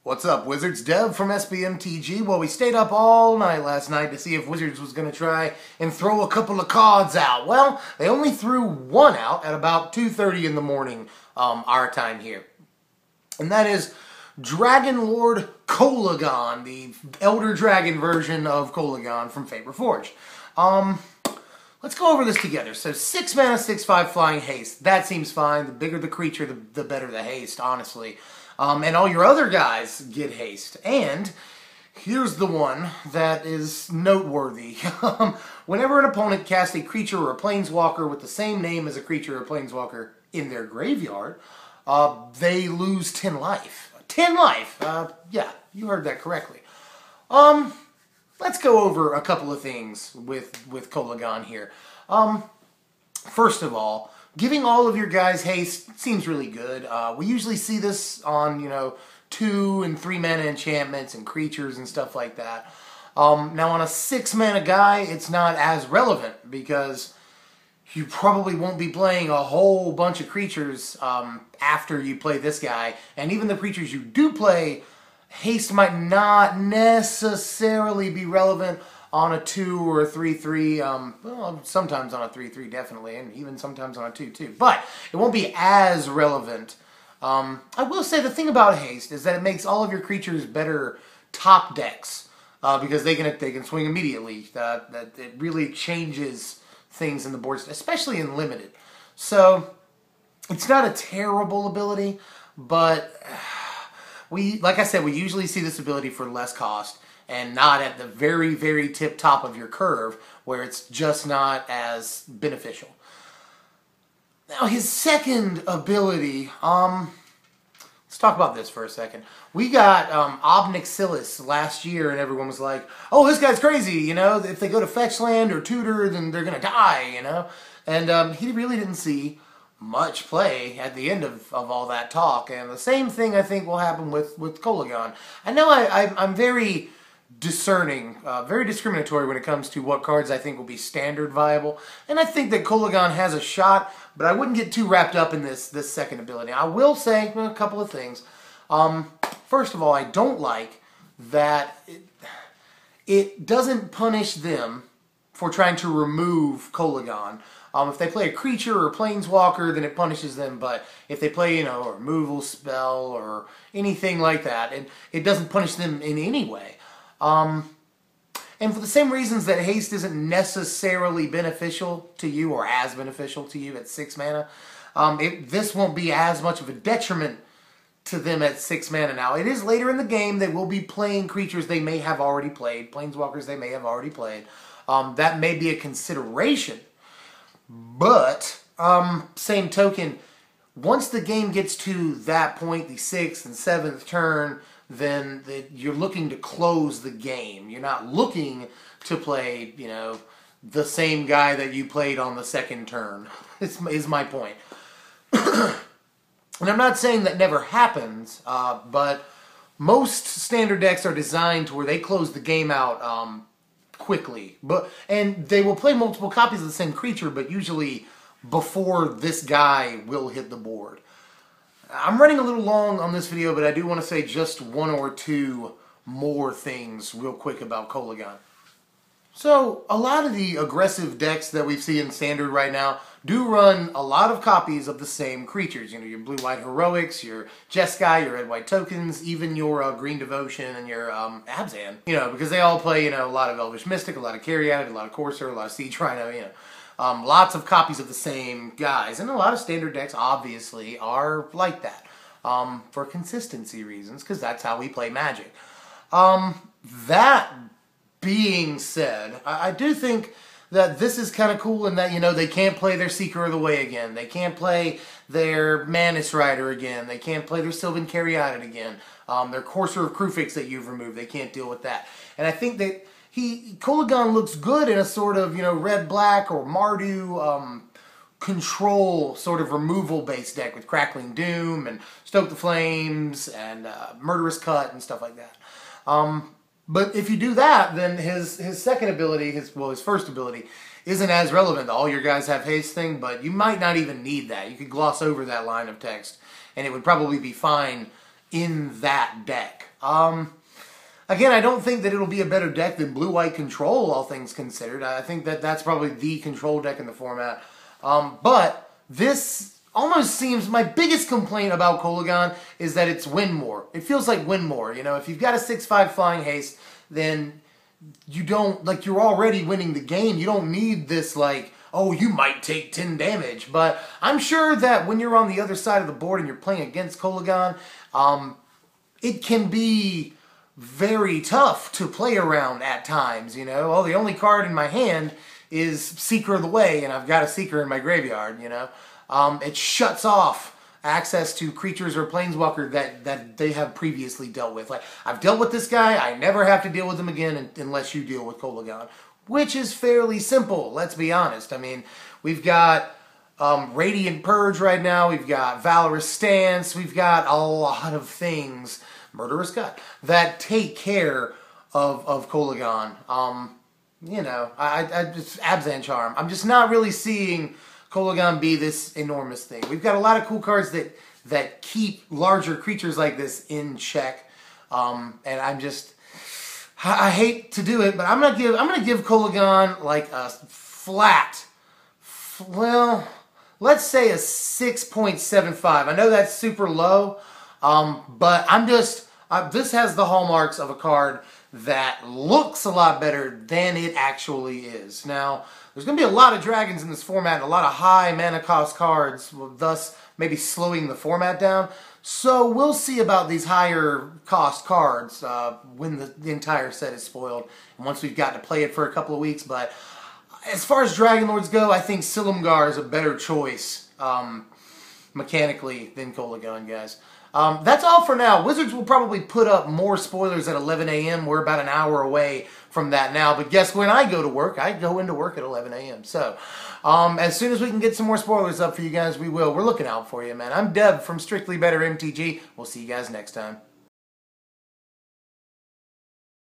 What's up, Wizards? Dev from SBMTG. Well, we stayed up all night last night to see if Wizards was going to try and throw a couple of cards out. Well, they only threw one out at about 2:30 in the morning, our time here. And that is Dragonlord Kolaghan, the Elder Dragon version of Kolaghan from Faber Forge. Let's go over this together. So 6 mana, 6/5 flying haste. That seems fine. The bigger the creature, the better the haste, honestly. And all your other guys get haste. And here's the one that is noteworthy. Whenever an opponent casts a creature or a planeswalker with the same name as a creature or planeswalker in their graveyard, they lose 10 life. 10 life! Yeah, you heard that correctly. Let's go over a couple of things with Kolaghan here. First of all, giving all of your guys haste seems really good. We usually see this on, 2 and 3 mana enchantments and creatures and stuff like that. Now on a 6 mana guy, it's not as relevant because you probably won't be playing a whole bunch of creatures after you play this guy. And even the creatures you do play, haste might not necessarily be relevant on a 2 or a 3/3, well, sometimes on a 3/3 definitely, and even sometimes on a 2/2. But it won't be as relevant. I will say the thing about haste is that it makes all of your creatures better top decks because they can swing immediately. That it really changes things in the boards, especially in limited. So it's not a terrible ability, but like I said, we usually see this ability for less cost and not at the very, very tip top of your curve where it's just not as beneficial. Now his second ability, let's talk about this for a second. We got Obnixilis last year and everyone was like, oh, this guy's crazy, if they go to fetch land or tutor, then they're going to die, And he really didn't see much play at the end of all that talk. And the same thing I think will happen with Kolaghan. I know I'm very discerning, very discriminatory when it comes to what cards I think will be standard viable. And I think that Kolaghan has a shot, but I wouldn't get too wrapped up in this second ability. I will say a couple of things. First of all, I don't like that it doesn't punish them for trying to remove Kolaghan. If they play a creature or a planeswalker, then it punishes them. But if they play, a removal spell or anything like that, it doesn't punish them in any way. And for the same reasons that haste isn't necessarily beneficial to you or as beneficial to you at 6 mana, this won't be as much of a detriment to them at 6 mana. Now, it is later in the game. They will be playing creatures they may have already played, planeswalkers they may have already played. That may be a consideration. But, same token, once the game gets to that point, the 6th and 7th turn, then you're looking to close the game. You're not looking to play, the same guy that you played on the 2nd turn, is my point. And I'm not saying that never happens, but most standard decks are designed to where they close the game out quickly, and they will play multiple copies of the same creature, but usually before this guy will hit the board. I'm running a little long on this video, but I do want to say just one or two more things real quick about Kolaghan. So, a lot of the aggressive decks that we see in Standard right now do run a lot of copies of the same creatures. Your blue-white heroics, your Jeskai, your red-white tokens, even your green devotion and your Abzan. Because they all play, a lot of Elvish Mystic, a lot of Caryatid, a lot of Courser, a lot of Siege Rhino, lots of copies of the same guys. And a lot of Standard decks, obviously, are like that. For consistency reasons, because that's how we play Magic. That being said, I do think that this is kind of cool in that, they can't play their Seeker of the Way again. They can't play their Manus Rider again. They can't play their Sylvan Caryatid again. Their Courser of Krufix that you've removed, they can't deal with that. And I think that Kolaghan looks good in a sort of, red-black or Mardu control sort of removal-based deck with Crackling Doom and Stoke the Flames and Murderous Cut and stuff like that. But if you do that, then his second ability, his first ability, isn't as relevant. All your guys have haste thing, but you might not even need that. You could gloss over that line of text, and it would probably be fine in that deck. Again, I don't think that it'll be a better deck than Blue-White Control, all things considered. I think that that's probably the control deck in the format. But this almost seems, my biggest complaint about Kolaghan is that it's win more. It feels like win more. You know, if you've got a 6/5 flying haste, then you don't, like, you're already winning the game. You don't need this, like, oh, you might take 10 damage. But I'm sure that when you're on the other side of the board and you're playing against Kolaghan, it can be very tough to play around at times, you know. Oh, the only card in my hand is Seeker of the Way, and I've got a Seeker in my graveyard, you know. It shuts off access to creatures or planeswalker that they have previously dealt with. Like, I've dealt with this guy, I never have to deal with him again unless you deal with Kolaghan, which is fairly simple, let's be honest. I mean, we've got Radiant Purge right now, we've got Valorous Stance, we've got a lot of things, Murderous Gut, that take care of Kolaghan. You know, I just, Abzan Charm. I'm just not really seeing Kolaghan be this enormous thing. We've got a lot of cool cards that keep larger creatures like this in check. And I hate to do it, but I'm gonna give Kolaghan like a flat, well, let's say a 6.75. I know that's super low, but this has the hallmarks of a card that looks a lot better than it actually is. Now, there's going to be a lot of dragons in this format and a lot of high mana cost cards, thus maybe slowing the format down. So we'll see about these higher cost cards when the entire set is spoiled and once we've got to play it for a couple of weeks. But as far as Dragonlords go, I think Silumgar is a better choice mechanically than Kolaghan, guys. That's all for now. Wizards will probably put up more spoilers at 11 a.m. We're about an hour away from that now. But guess when I go to work? I go into work at 11 a.m. So, as soon as we can get some more spoilers up for you guys, we will. We're looking out for you, man. I'm Deb from Strictly Better MTG. We'll see you guys next time.